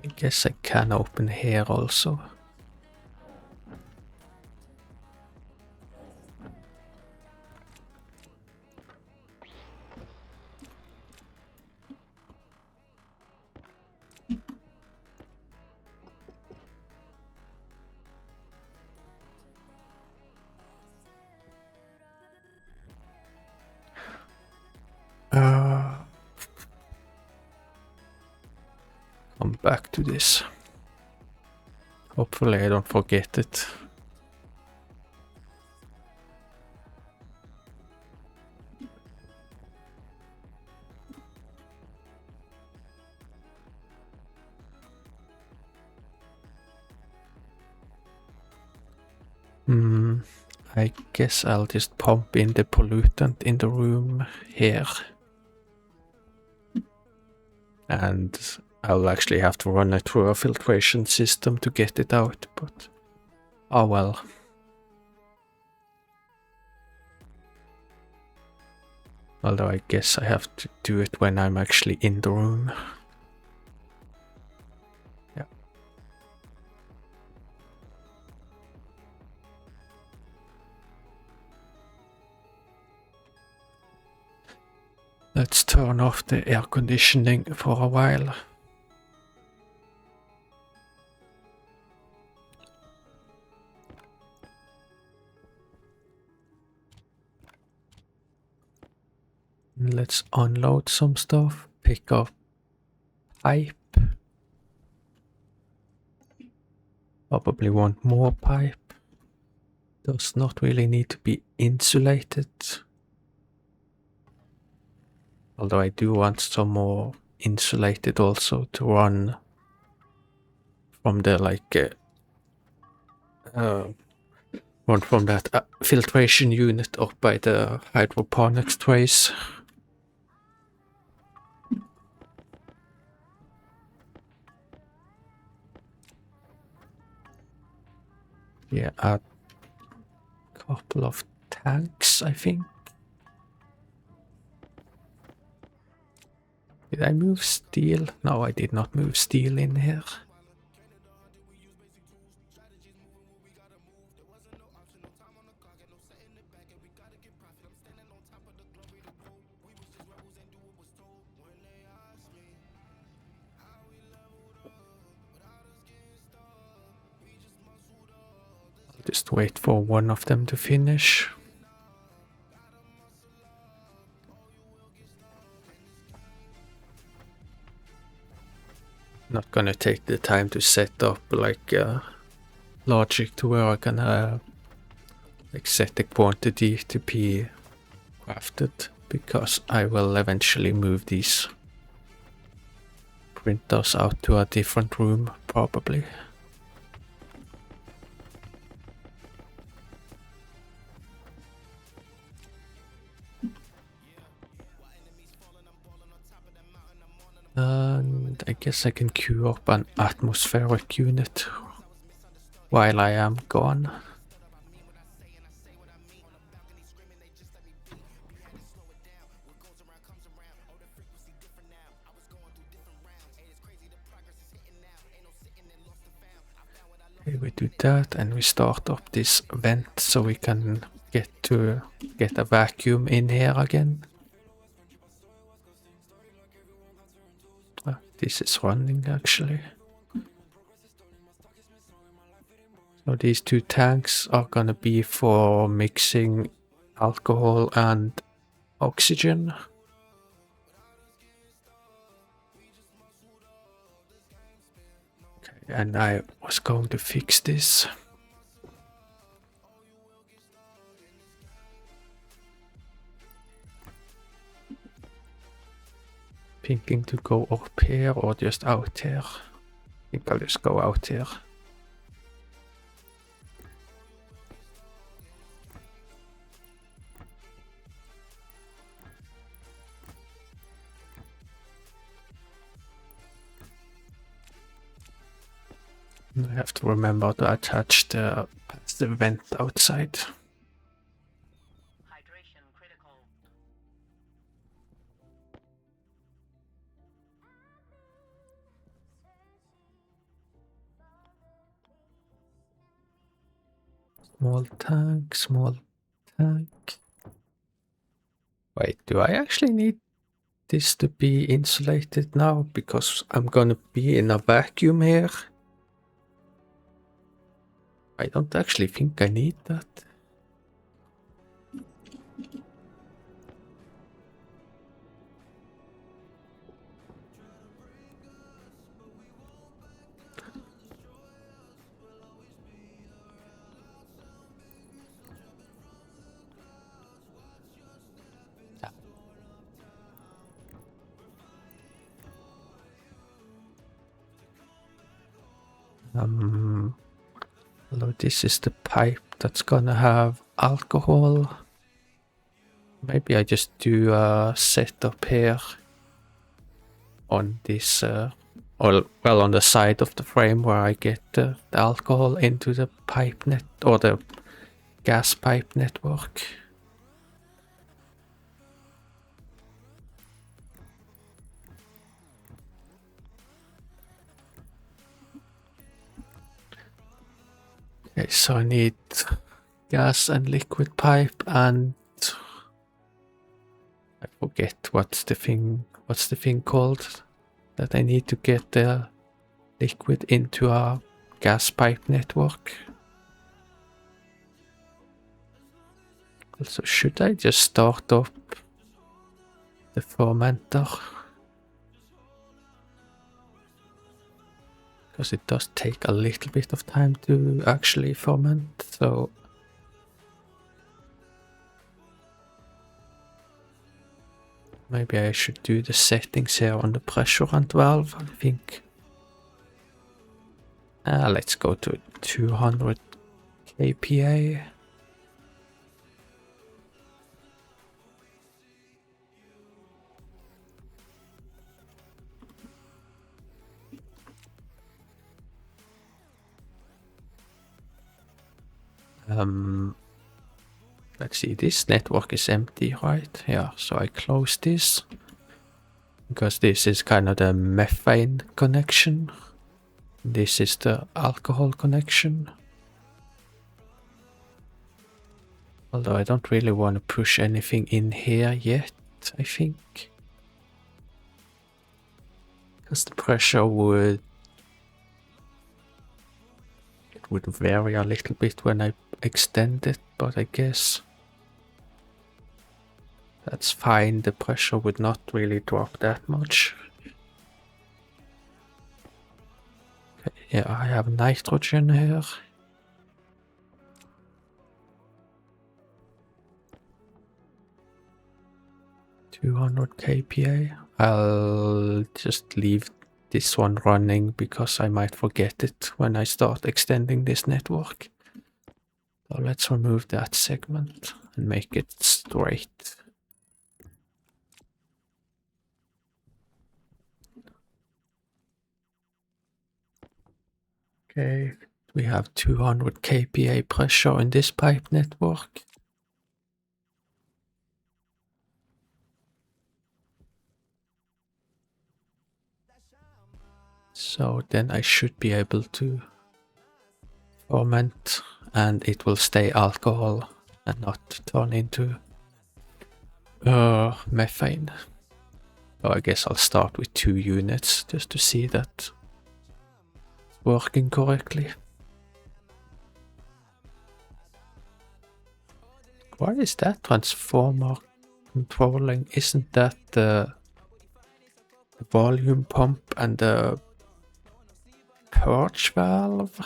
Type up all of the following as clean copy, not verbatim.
I guess I can open here also. Come back to this. Hopefully I don't forget it. I guess I'll just pump in the pollutant in the room here. And I'll actually have to run it through a filtration system to get it out, but oh well. Although I guess I have to do it when I'm actually in the room. Yeah. Let's turn off the air conditioning for a while. Let's unload some stuff, pick up pipe. Probably want more pipe. Does not really need to be insulated. Although I do want some more insulated also to run from the run from that filtration unit up by the hydroponics trays. Yeah, a couple of tanks, I think. Did I move steel? No, I did not move steel in here. I'll just wait for one of them to finish. Not gonna take the time to set up logic to where I can set the quantity to be crafted, because I will eventually move these printers out to a different room, probably. And I guess I can queue up an atmospheric unit while I am gone. Okay, we do that and we start up this vent so we can get a vacuum in here again. This is running actually. So these two tanks are gonna be for mixing alcohol and oxygen. Okay, and I was going to fix this. Thinking to go up here or just out here. I think I'll just go out here. I have to remember to attach the vent outside. Hydration critical. Small tank, small tank. Wait, do I actually need this to be insulated now? Because I'm gonna be in a vacuum here. I don't actually think I need that. Although this is the pipe that's gonna have alcohol. Maybe I just do a setup here on this, or well, on the side of the frame where I get the alcohol into the pipe net or the gas pipe network. Okay, so I need gas and liquid pipe, and I forget what's the thing called that I need to get the liquid into a gas pipe network. Also, should I just start up the fermenter? Because it does take a little bit of time to actually ferment, so maybe I should do the settings here on the pressure and valve, I think. Let's go to 200 kPa. Let's see, this network is empty, right? Yeah, so I close this because this is kind of the methane connection. This is the alcohol connection. Although I don't really want to push anything in here yet, I think. Because the pressure would vary a little bit when I extend it, but I guess that's fine. The pressure would not really drop that much. Okay, yeah, I have nitrogen here. $200 kPa. I'll just leave this one running because I might forget it when I start extending this network. So let's remove that segment and make it straight. Okay, we have 200 kPa pressure in this pipe network. So then I should be able to ferment and it will stay alcohol and not turn into methane. So I guess I'll start with 2 units just to see that it's working correctly. Why is that transformer controlling? Isn't that the volume pump and the purge valve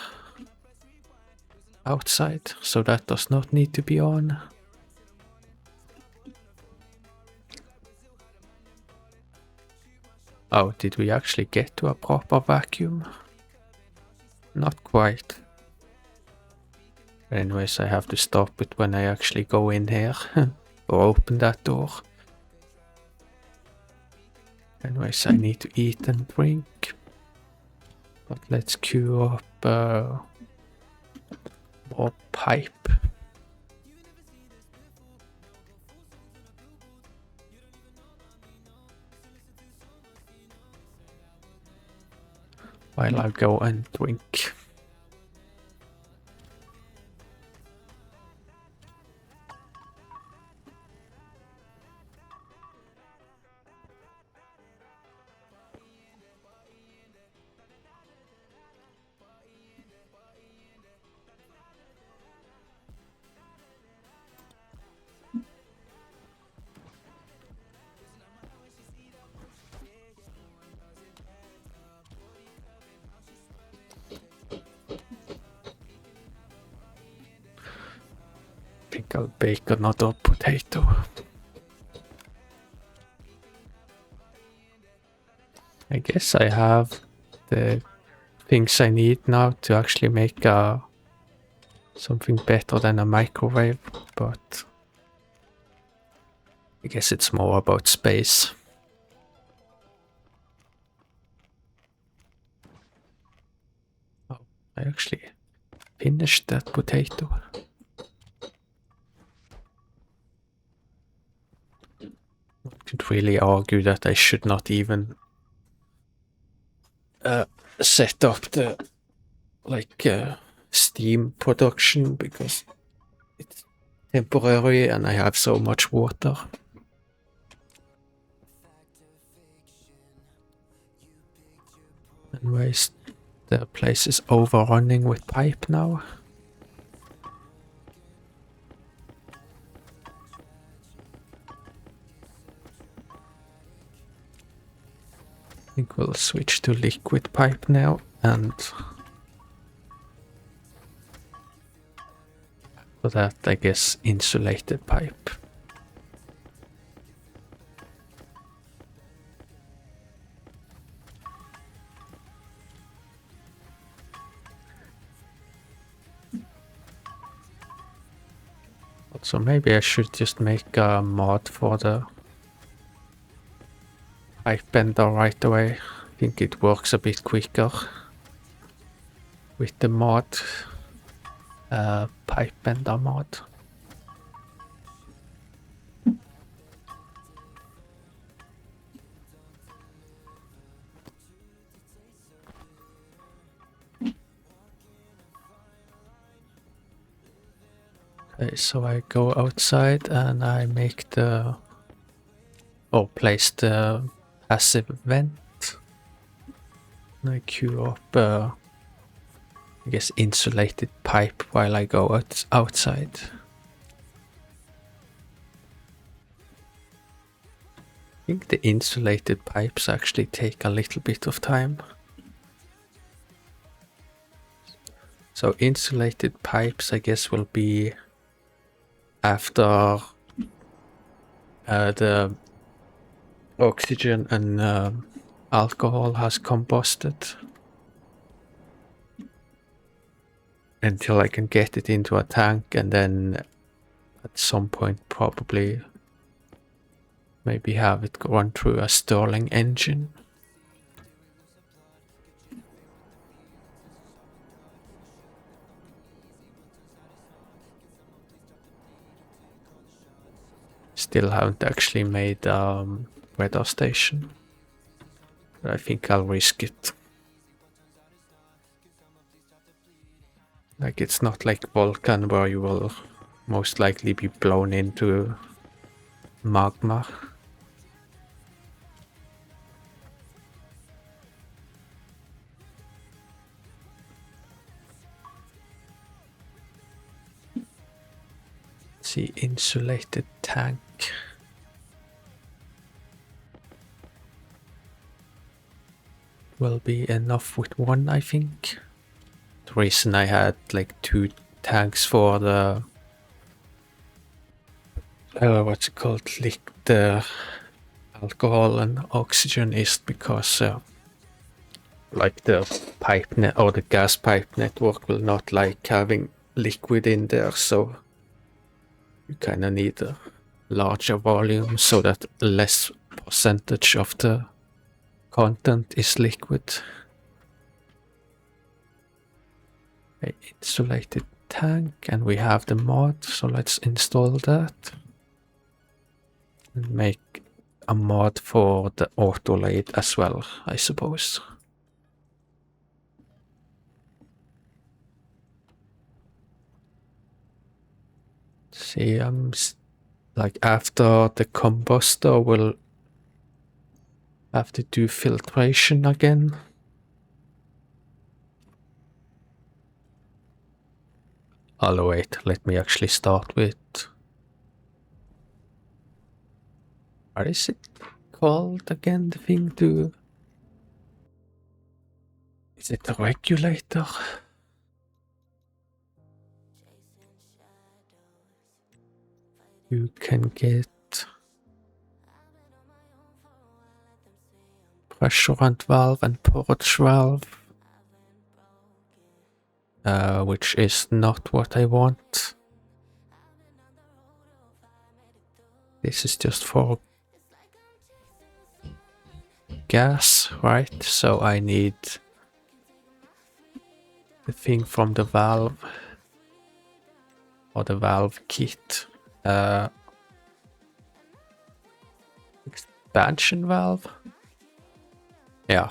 outside? So that does not need to be on. Oh, did we actually get to a proper vacuum? Not quite. Anyways, I have to stop it when I actually go in here or open that door. Anyways, I need to eat and drink. But let's queue up more pipe. While I go and drink. I'll bake another potato. I guess I have the things I need now to actually make something better than a microwave, but I guess it's more about space. Oh, I actually finished that potato. I could really argue that I should not even set up the steam production because it's temporary and I have so much water. Anyways, the place is overrunning with pipe now. I think we'll switch to liquid pipe now, and for that I guess insulated pipe. So maybe I should just make a mod for the pipe bender right away. I think it works a bit quicker with the mod, pipe bender mod. Okay, so I go outside and I make place the passive vent. And I queue up, I guess, insulated pipe while I go outside. I think the insulated pipes actually take a little bit of time. So insulated pipes, I guess, will be after the oxygen and alcohol has combusted, until I can get it into a tank, and then at some point probably maybe have it run through a Stirling engine. Still haven't actually made weather station, but I think I'll risk it. Like, it's not like Vulcan where you will most likely be blown into magma. Let's see, insulated tank. Will be enough with one, I think. The reason I had like 2 tanks for the what's it called, the alcohol and oxygen is because like the pipe net or the gas pipe network will not like having liquid in there, so you kind of need a larger volume so that less percentage of the content is liquid. A insulated tank, and we have the mod, so let's install that and make a mod for the auto lathe as well, I suppose. See, like after the combustor we'll have to do filtration again. Oh wait, let me actually start with, what is it called again, the thing to, is it the regulator? You can get pressurant valve and purge valve, which is not what I want. This is just for gas, right? So I need the thing from the valve or the valve kit. Expansion valve? Yeah.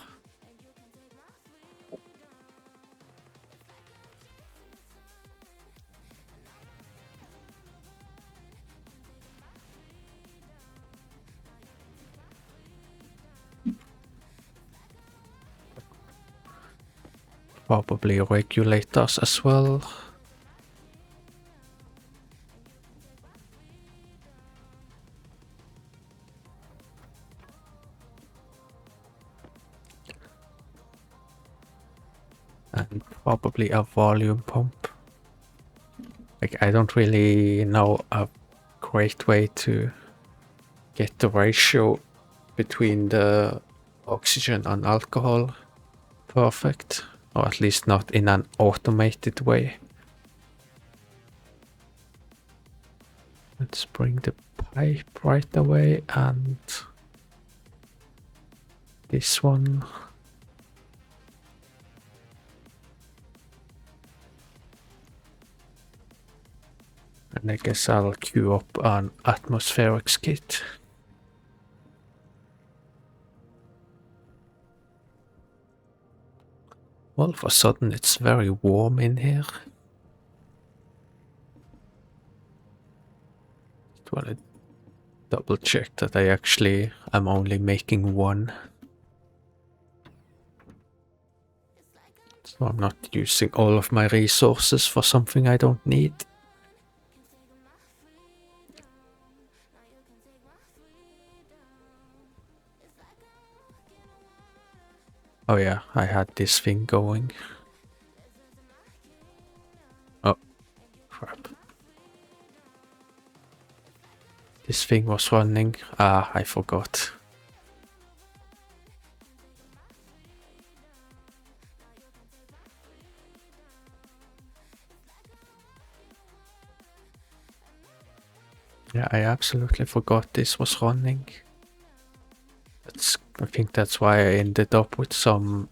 Probably regulators as well. And probably a volume pump. Like, I don't really know a great way to get the ratio between the oxygen and alcohol perfect, or at least not in an automated way. Let's bring the pipe right away, and this one. And I guess I'll queue up an atmospherics kit. All of a sudden it's very warm in here. Just want to double check that I'm only making one. So I'm not using all of my resources for something I don't need. Oh yeah, I had this thing going. Oh, crap. This thing was running. Ah, I forgot. Yeah, I absolutely forgot this was running. I think that's why I ended up with some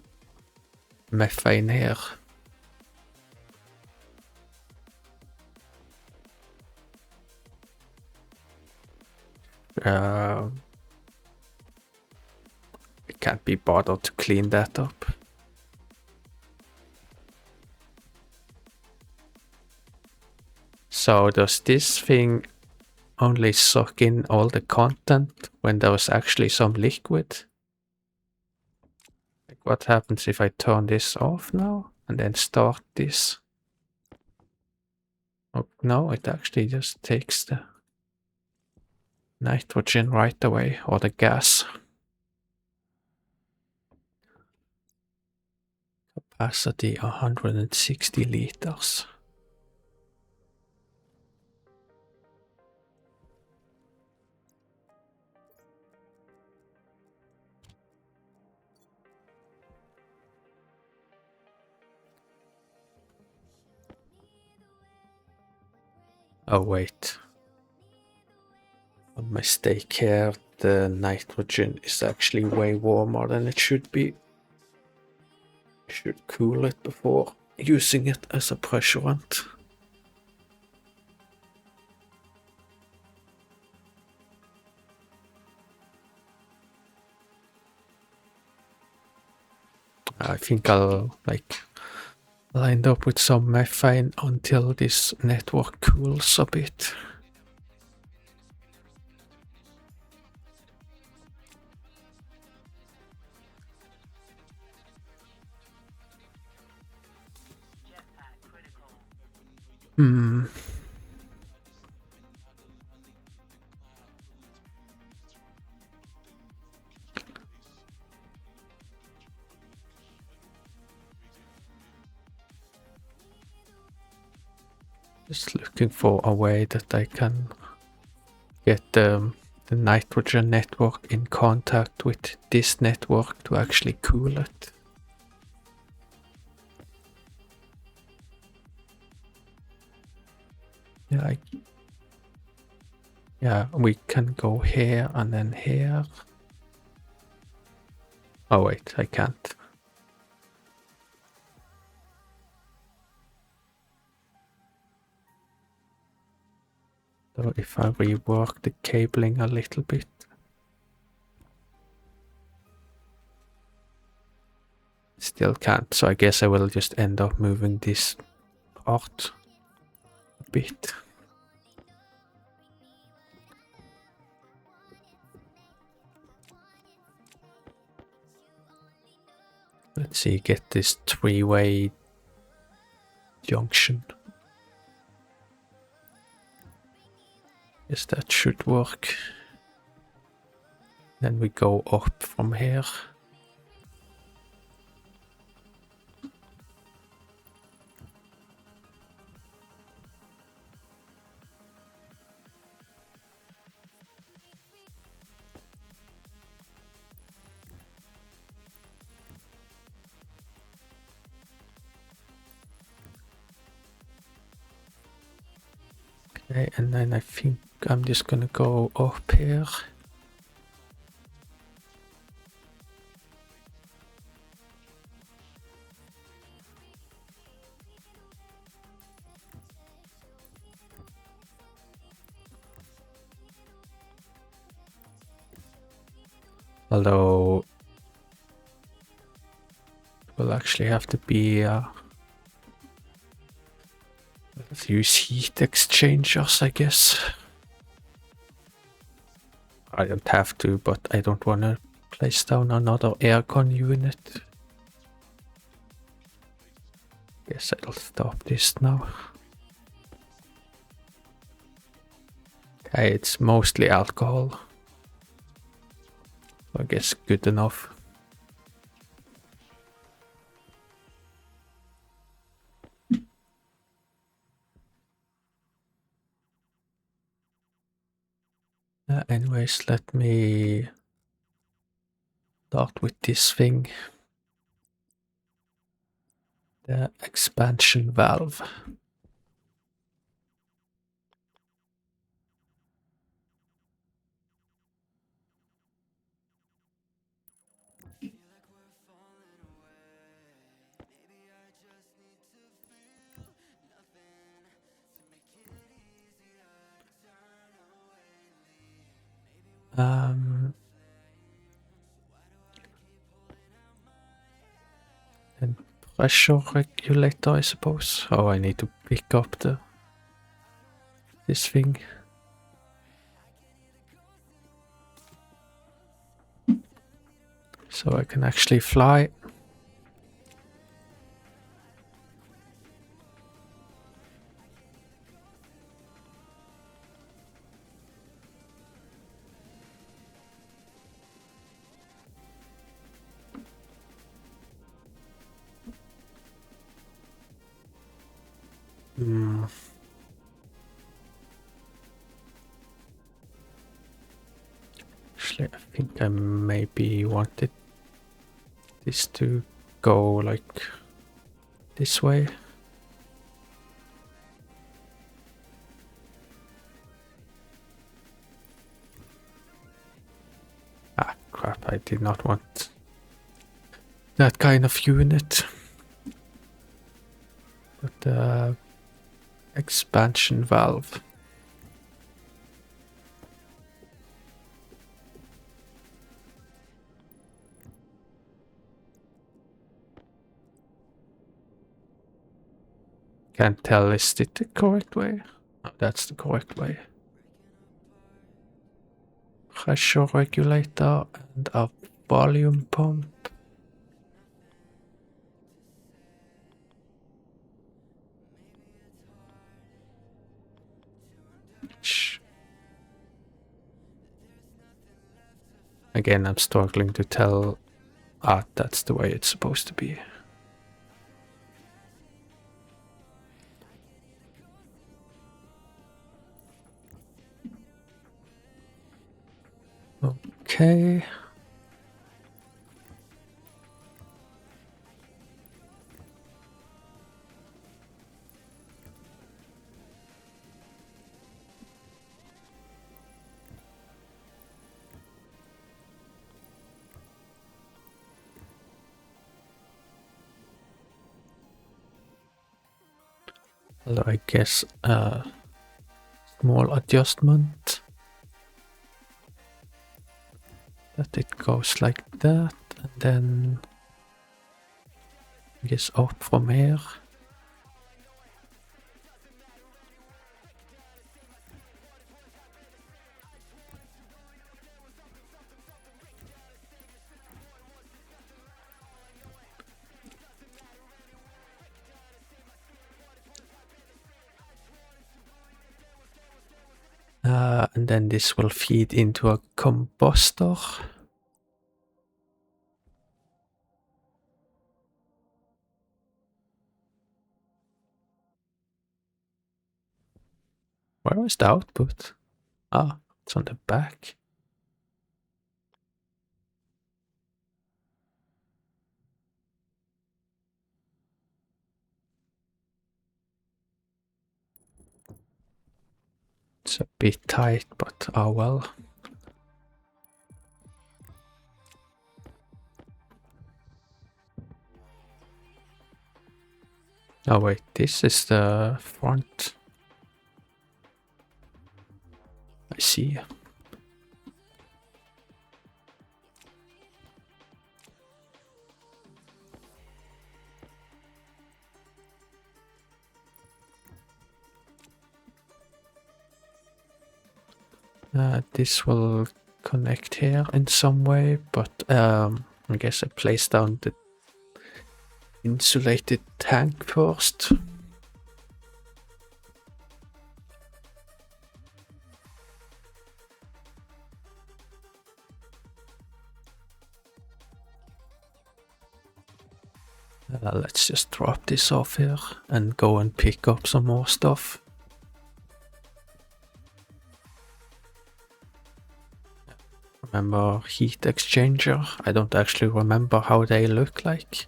methane here. I can't be bothered to clean that up. So does this thing only suck in all the content when there was actually some liquid? Like, what happens if I turn this off now and then start this? Oh, no, it actually just takes the nitrogen right away, or the gas. Capacity 160 liters. Oh wait, a mistake here. The nitrogen is actually way warmer than it should be. Should cool it before using it as a pressurant. I think I'll end up with some methane until this network cools a bit. Just looking for a way that I can get the nitrogen network in contact with this network to actually cool it. Yeah, we can go here and then here. Oh wait, I can't. So if I rework the cabling a little bit. Still can't, so I guess I will just end up moving this part a bit. Let's see, get this three-way junction. Yes, that should work. Then we go up from here. Okay, and then I think I'm just gonna go up here. Although we'll actually have to be let's use heat exchangers, I guess. I don't have to, but I don't want to place down another aircon unit. Guess I'll stop this now. Okay, it's mostly alcohol. I guess good enough. Anyways, let me start with this thing. The expansion valve. And pressure regulator, I suppose. Oh, I need to pick up this thing. So I can actually fly. Actually, I think I maybe wanted this to go like this way. Ah, crap, I did not want that kind of unit. But the expansion valve. Can't tell, is it the correct way? Oh, that's the correct way. Pressure regulator and a volume pump. Again, I'm struggling to tell. Ah, that's the way it's supposed to be. Okay. Well, I guess a small adjustment that it goes like that, and then I guess up from here. And then this will feed into a combustor. Where is the output? Ah, it's on the back. It's a bit tight, but oh well. Oh wait, this is the front. I see. This will connect here in some way, but I guess I place down the insulated tank first. Let's just drop this off here and go and pick up some more stuff. Remember heat exchanger? I don't actually remember how they look like.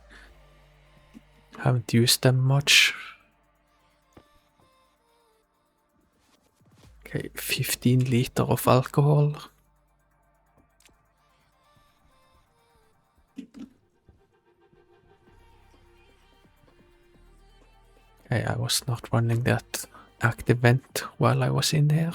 Haven't used them much. Okay, 15 liter of alcohol. Okay, I was not running that active vent while I was in here.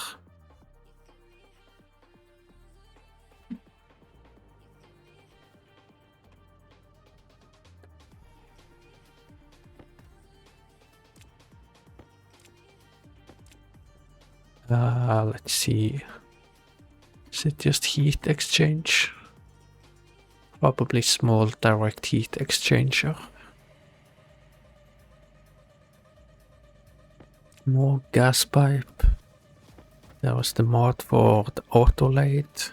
Let's see. Is it just heat exchange? Probably small direct heat exchanger. More gas pipe. There was the mod for the auto lathe.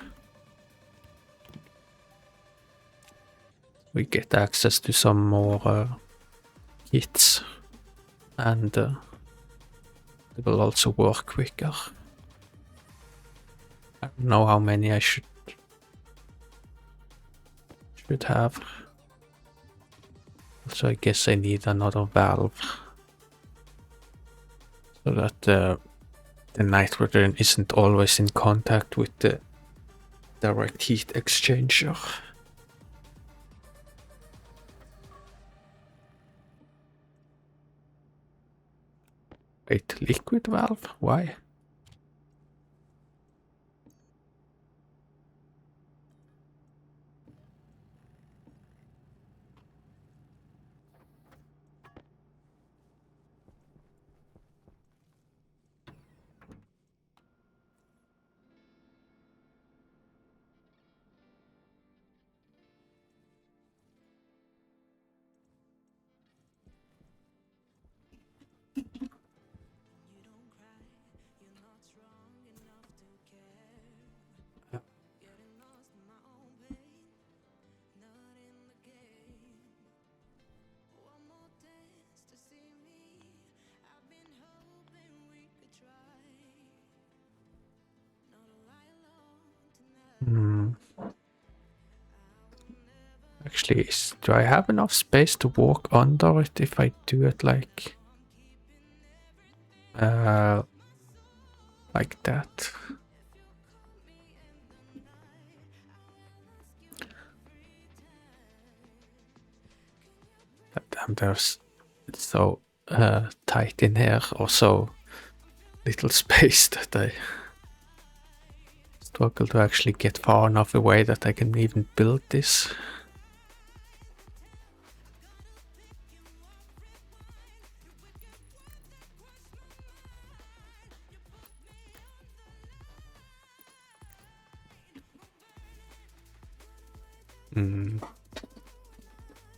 We get access to some more kits, and it will also work quicker. I don't know how many I should have. So I guess I need another valve so that the nitrogen isn't always in contact with the direct heat exchanger. Wait, liquid valve? Why? Actually, do I have enough space to walk under it if I do it like that? Damn, there's it's so tight in here, or so little space that I struggle to actually get far enough away that I can even build this.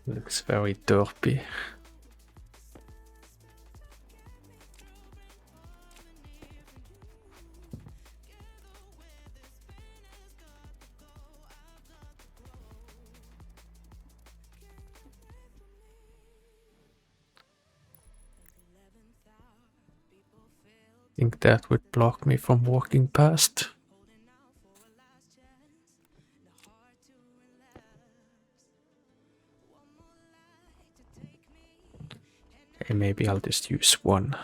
Looks very derpy. Think that would block me from walking past. Okay, maybe I'll just use one.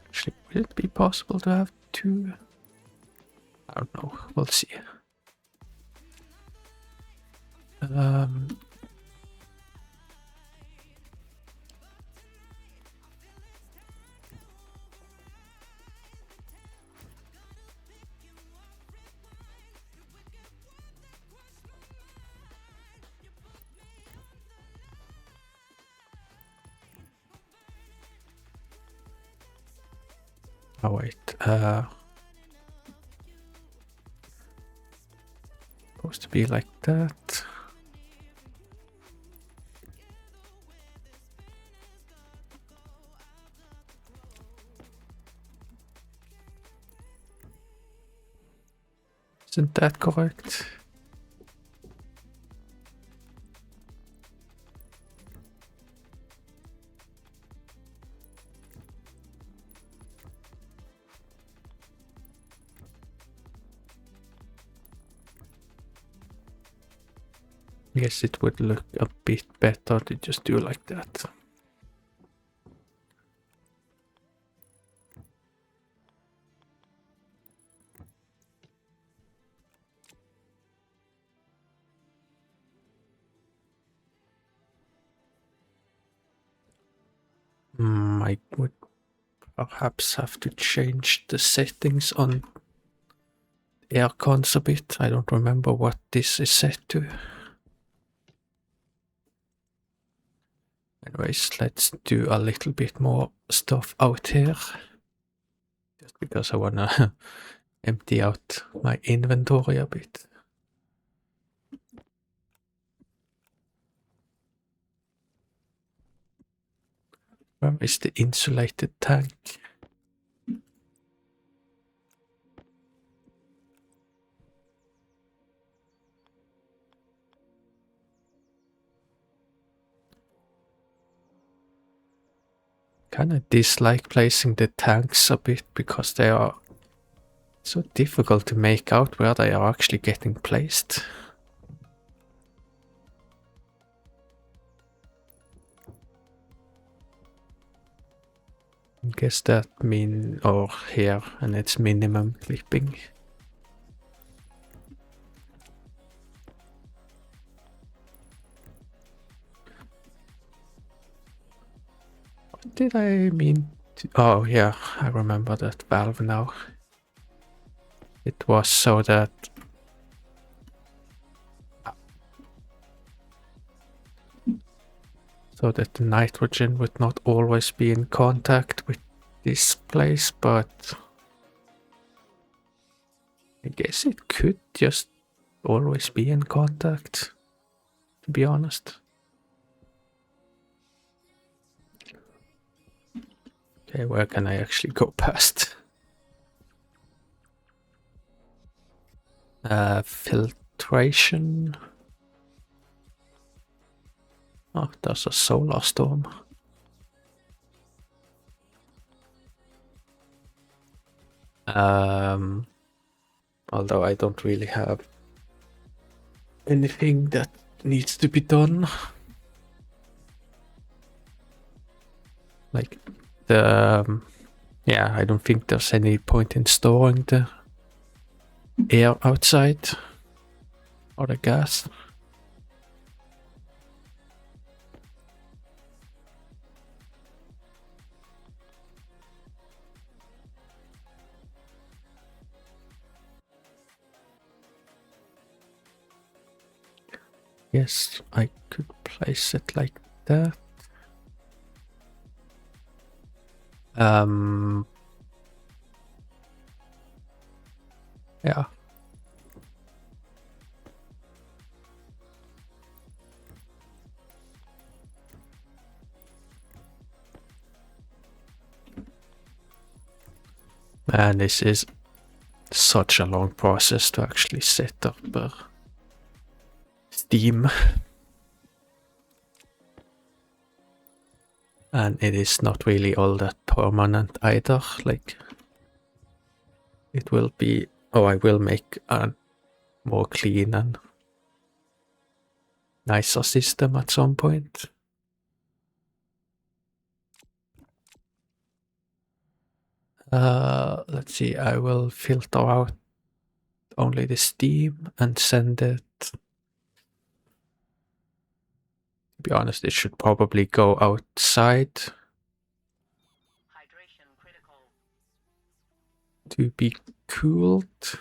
Actually, would it be possible to have two? I don't know, we'll see. Oh wait, supposed to be like that. Isn't that correct? I guess it would look a bit better to just do like that. I would perhaps have to change the settings on air cons a bit. I don't remember what this is set to. Anyways, let's do a little bit more stuff out here. Just because I wanna empty out my inventory a bit. Where is the insulated tank? Kinda dislike placing the tanks a bit because they are so difficult to make out where they are actually getting placed. I guess that or here, and it's minimum clipping. What did I mean to, oh yeah, I remember that valve now. It was so that the nitrogen would not always be in contact with this place, but I guess it could just always be in contact, to be honest. Okay, where can I actually go past? Filtration. Oh, there's a solar storm. Although I don't really have anything that needs to be done. Like the yeah, I don't think there's any point in storing the air outside or the gas. Yes, I could place it like that. Yeah. Man, this is such a long process to actually set up Steam. And it is not really all that permanent either. Like, it will be, oh, I will make a more clean and nicer system at some point. Let's see, I will filter out only the steam and send it. To be honest, it should probably go outside to be cooled.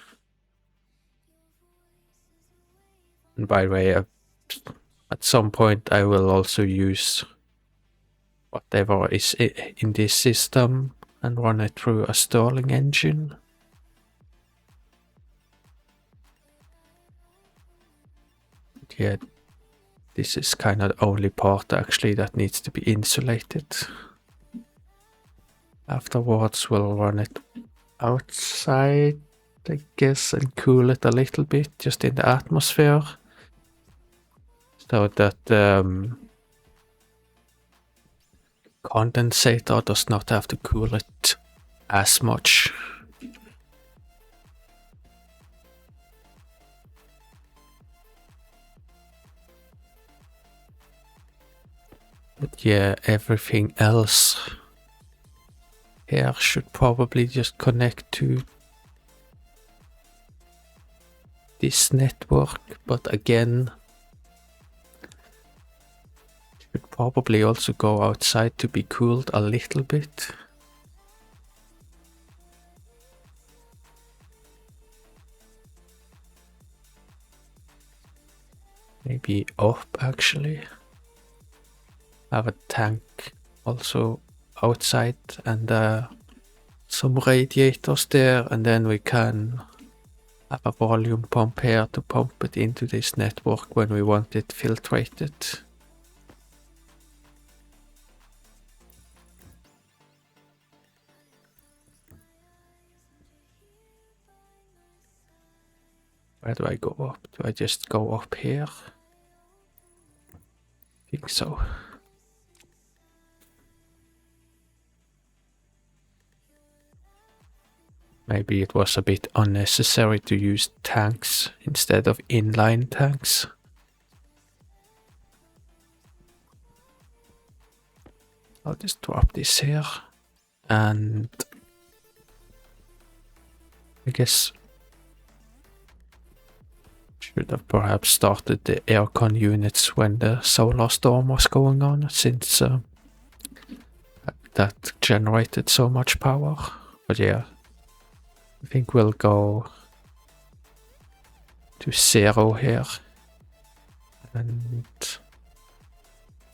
And by the way, at some point I will also use whatever is in this system and run it through a Stirling engine. Yeah, this is kind of the only part actually that needs to be insulated. Afterwards we'll run it outside, I guess, and cool it a little bit just in the atmosphere, so that condensator does not have to cool it as much. But yeah, everything else here should probably just connect to this network, but again, should probably also go outside to be cooled a little bit. Maybe up actually. Have a tank also outside and some radiators there, and then we can have a volume pump here to pump it into this network when we want it filtrated. Where do I go up? Do I just go up here? I think so. Maybe it was a bit unnecessary to use tanks instead of inline tanks. I'll just drop this here, and I guess should have perhaps started the aircon units when the solar storm was going on, since that generated so much power. But yeah, I think we'll go to 0 here, and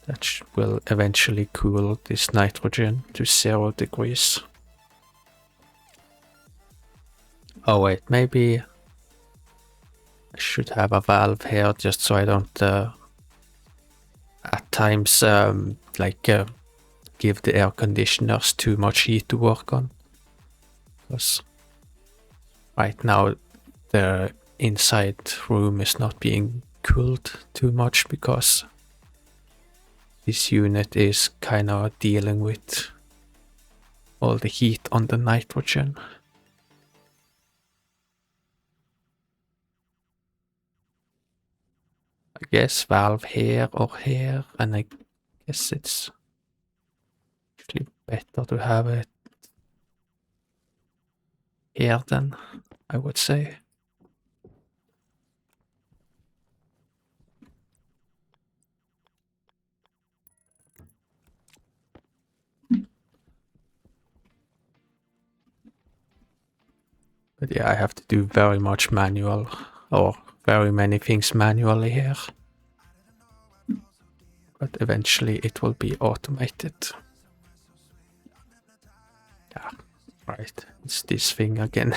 that will eventually cool this nitrogen to 0 degrees. Oh wait, maybe I should have a valve here just so I don't at times give the air conditioners too much heat to work on. Because right now the inside room is not being cooled too much, because this unit is kind of dealing with all the heat on the nitrogen. I guess valve here or here, and I guess it's actually better to have it here then, I would say. But yeah, I have to do very much manual, or very many things manually here. But eventually it will be automated. Yeah, right, it's this thing again.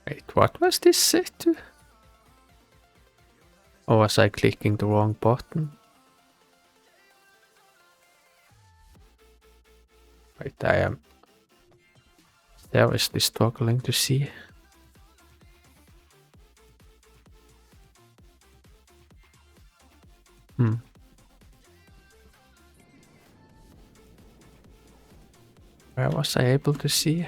Wait, what was this set to? Or was I clicking the wrong button? Wait, I am seriously struggling to see. Where was I able to see?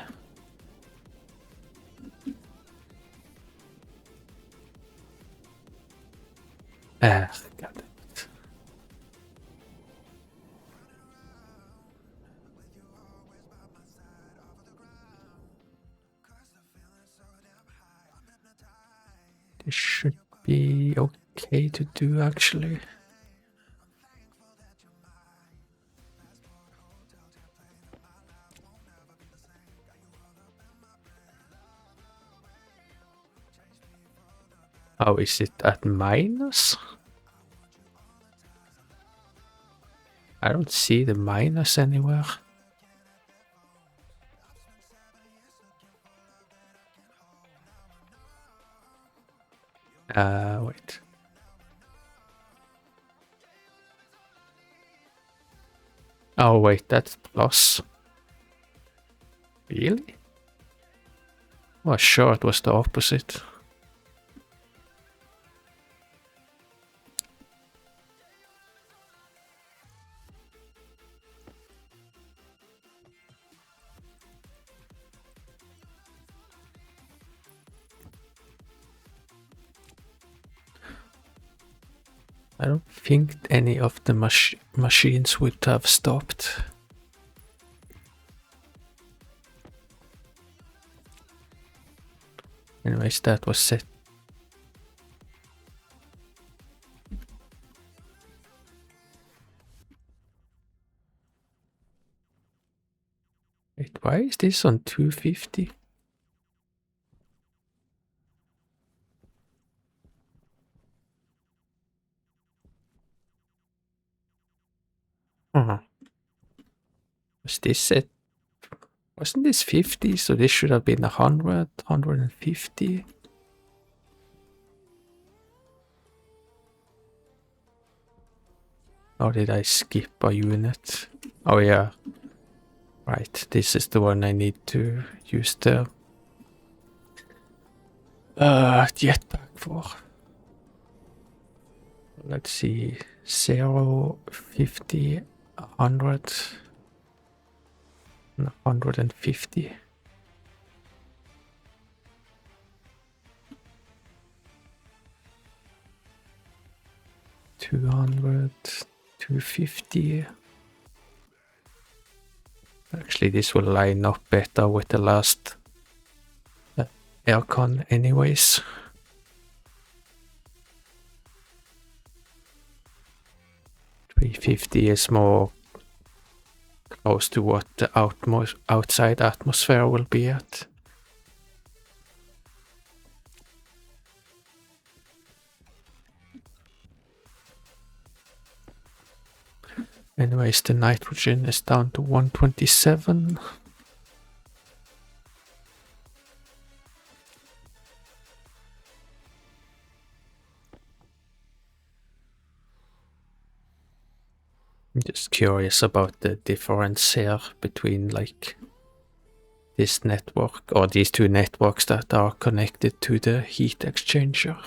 Ah, got it. This should be okay to do, actually. Oh, is it at minus? I don't see the minus anywhere. Wait. Oh, wait, that's plus. Really? I was sure it was the opposite. I don't think any of the machines would have stopped. Anyways, that was set. Wait, why is this on 250? Was this set? Wasn't this 50? So this should have been 100, 150. Or did I skip a unit? Oh yeah. Right, this is the one I need to use the jetpack for. Let's see, 0, 50, 100, 150. $200, $250. Actually, this will line up better with the last aircon anyways. $350 is more close to what the outside atmosphere will be at. Anyways, the nitrogen is down to 127. Just curious about the difference here between like this network or these two networks that are connected to the heat exchanger.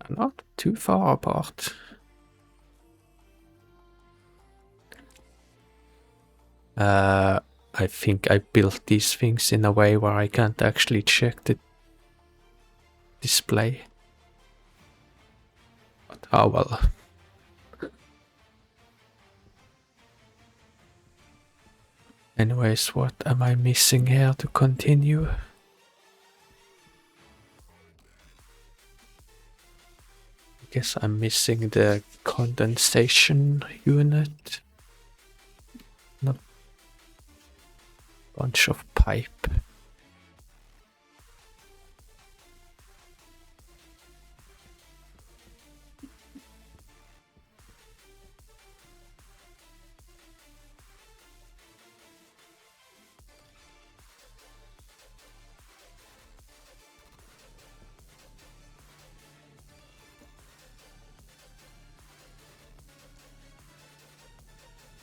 Not too far apart. I think I built these things in a way where I can't actually check the display. But oh well. Anyways, what am I missing here to continue? I guess I'm missing the condensation unit. Not a bunch of pipe.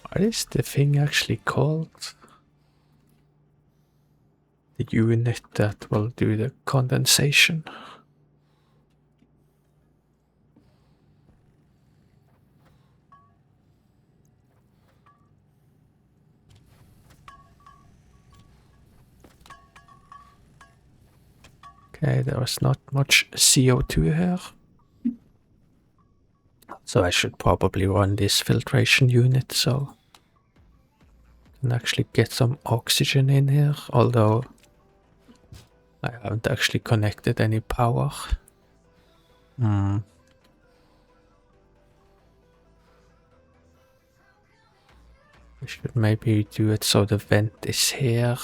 What is the thing actually called? The unit that will do the condensation. Okay, there is not much CO2 here. So I should probably run this filtration unit so I can actually get some oxygen in here, although I haven't actually connected any power. I should maybe do it so the vent is here,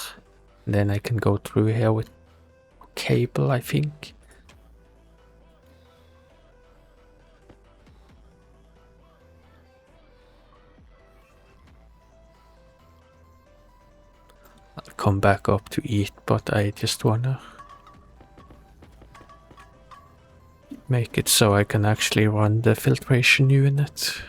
and then I can go through here with cable, I think. I'll come back up to eat, but I just wanna make it so I can actually run the filtration unit.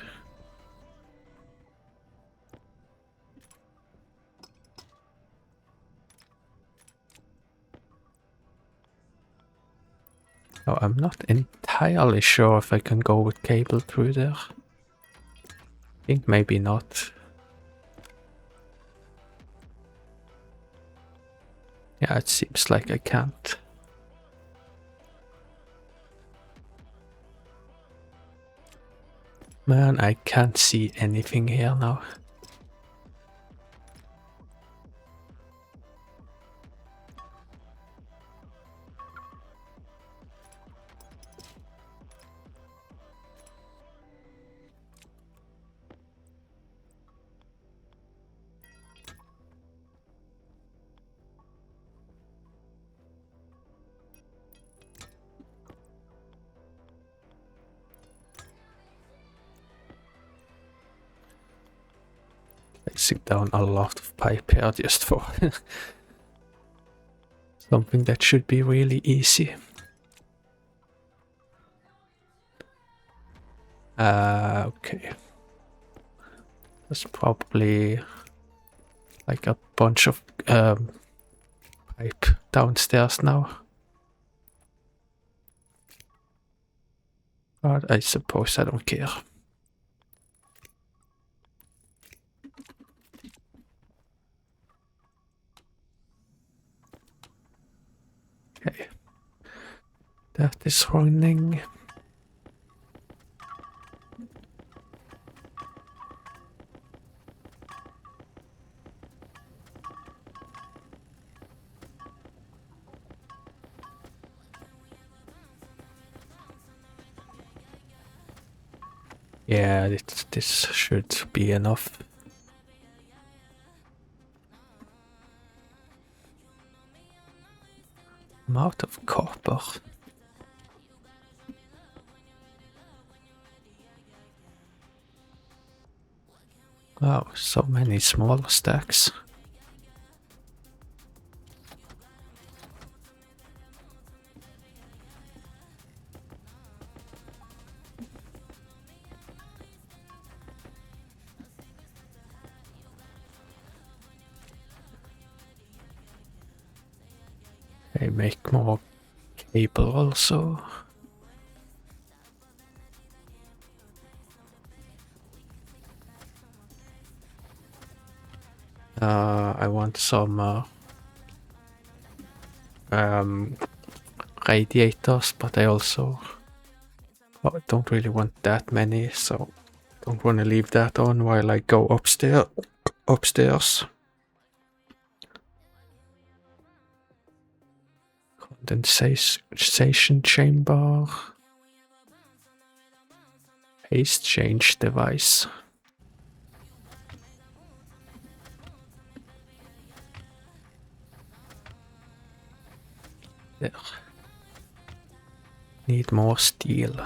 Oh, I'm not entirely sure if I can go with cable through there. I think maybe not. Yeah, it seems like I can't. Man, I can't see anything here now. Placing down a lot of pipe here just for something that should be really easy. Okay. There's probably like a bunch of pipe downstairs now. But I suppose I don't care. Okay. That is running. Yeah, this should be enough. I'm out of copper. Wow, so many small stacks. I make more cable also. I want some radiators, but I also don't really want that many, so don't want to leave that on while I go upstairs. Condensation chamber. Phase change device. There. Need more steel.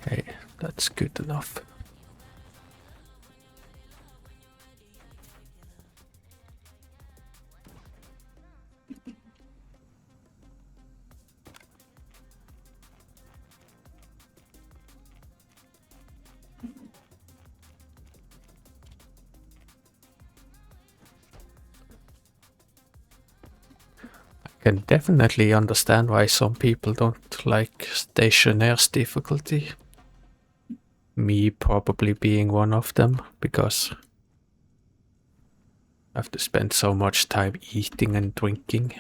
Okay, that's good enough. Can definitely understand why some people don't like Stationeers difficulty. Me probably being one of them, because I have to spend so much time eating and drinking.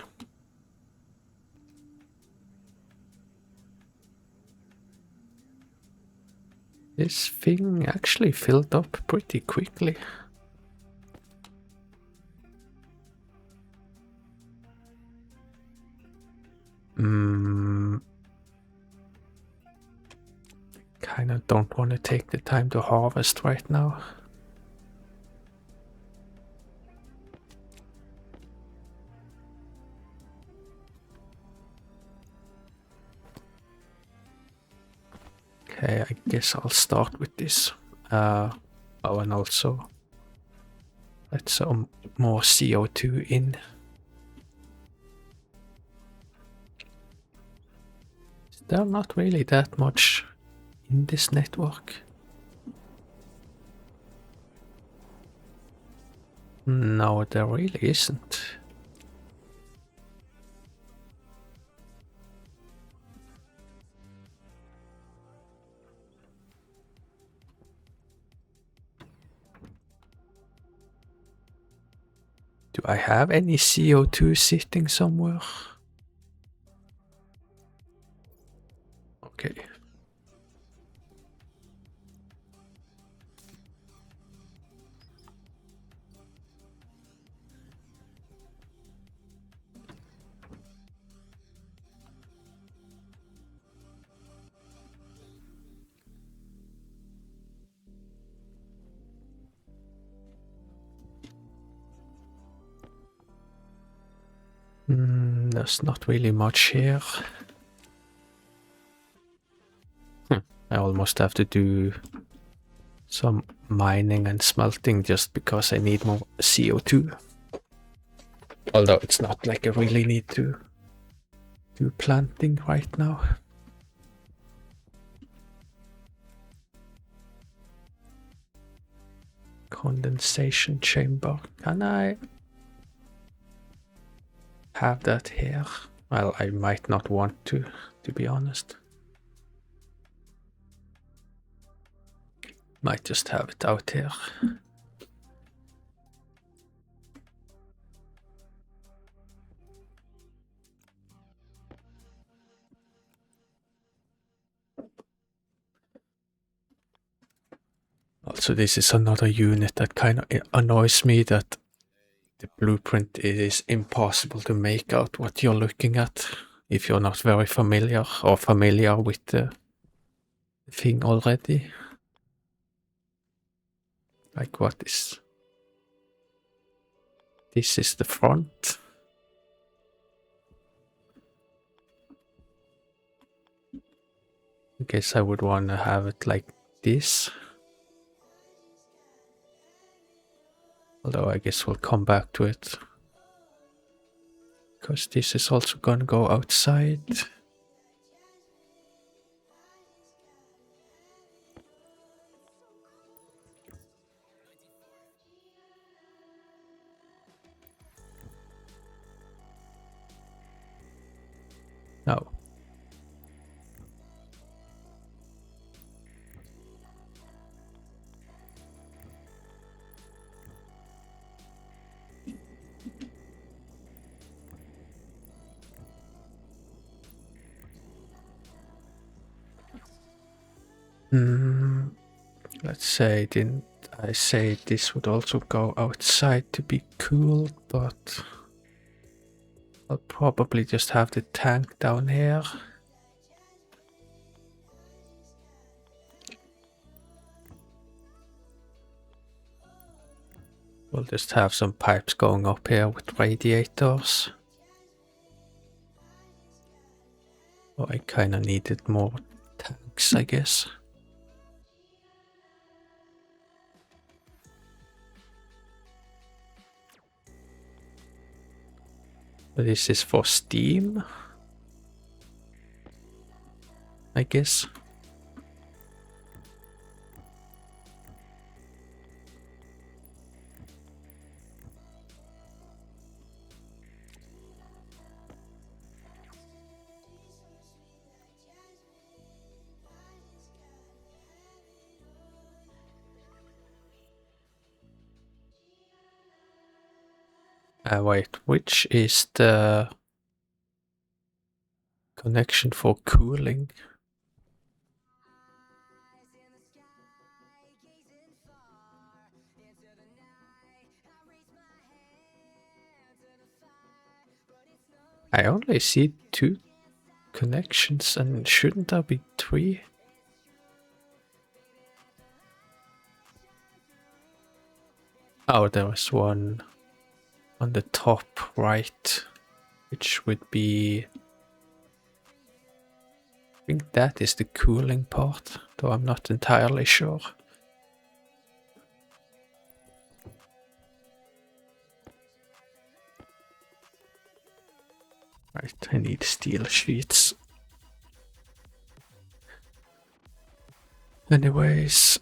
This thing actually filled up pretty quickly. Kinda don't want to take the time to harvest right now. Okay, I guess I'll start with this. Oh, and also let some more CO2 in. Is there not really that much in this network? No, there really isn't. Do I have any CO2 sitting somewhere? Okay. There's not really much here. I almost have to do some mining and smelting just because I need more CO2. Although it's not like I really need to do planting right now. Condensation chamber. Can I have that here? Well, I might not want to be honest. Might just have it out here. Also, this is another unit that kind of annoys me, that the blueprint is impossible to make out what you're looking at if you're not very familiar with the thing already. Like, what is... This is the front. I guess I would want to have it like this. Although I guess we'll come back to it. Because this is also gonna go outside. No. Let's say, didn't I say this would also go outside to be cooled, but I'll probably just have the tank down here. We'll just have some pipes going up here with radiators. Oh, I kinda needed more tanks, I guess. But this is for steam, I guess. Wait, which is the connection for cooling? I only see 2 connections, and shouldn't there be 3? Oh, there was one on the top right, which would be... I think that is the cooling part, though I'm not entirely sure. Right, I need steel sheets. Anyways,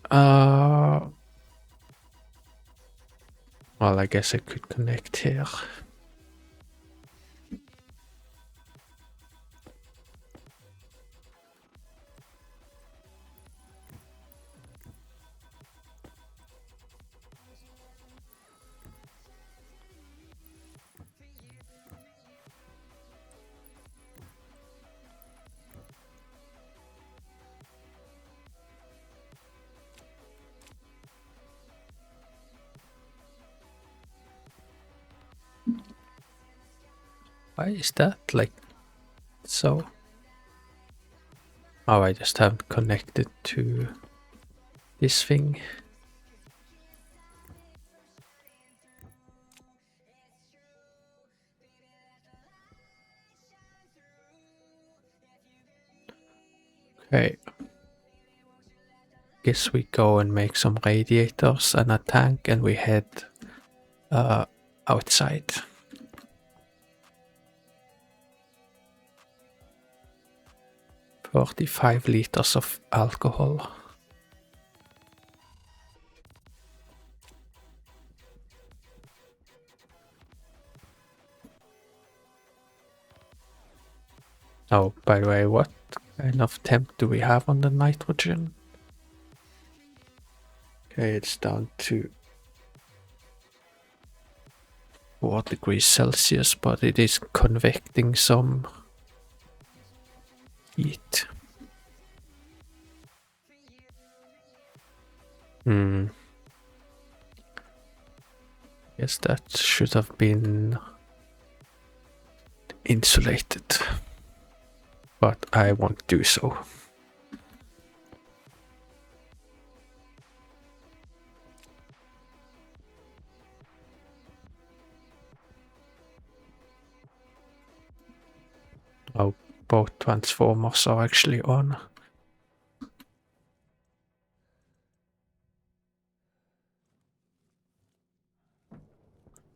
well, I guess I could connect here. Why is that like so? Oh, I just haven't connected to this thing. Okay. Guess we go and make some radiators and a tank, and we head outside. "45 liters of alcohol." Oh, by the way, what kind of temp do we have on the nitrogen? Okay, it's down to 4 degrees Celsius, but it is convecting some heat. Yes, that should have been insulated, but I won't do so. Oh, both transformers are actually on.